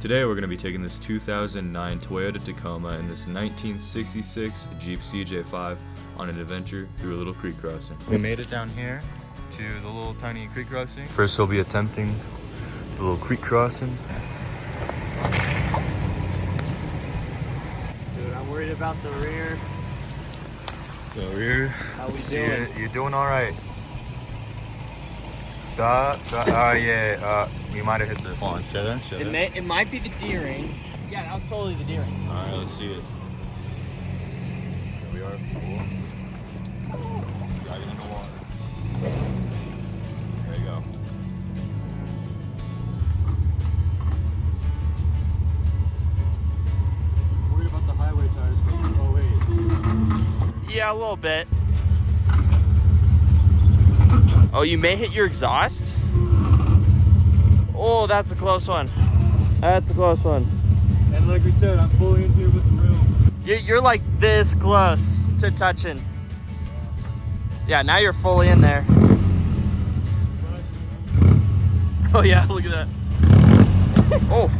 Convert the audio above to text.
Today we're going to be taking this 2009 Toyota Tacoma and this 1966 Jeep CJ5 on an adventure through a little creek crossing. We made it down here to the little tiny creek crossing. First we'll be attempting the little creek crossing. Dude, I'm worried about the rear. The rear. How we See doing? it. You're doing all right. Stop. Oh yeah. You might have hit the. Hold on. Show that. It might be the D-ring. Yeah, that was totally the D-ring. All right. Let's see it. There we are. Cool. Driving in the water. There you go. Worried about the highway tires from 08. Yeah, a little bit. Oh, you may hit your exhaust? Oh, that's a close one. That's a close one. And like we said, I'm fully in here with the room. You're like this close to touching. Yeah, now you're fully in there. Oh yeah, look at that. Oh.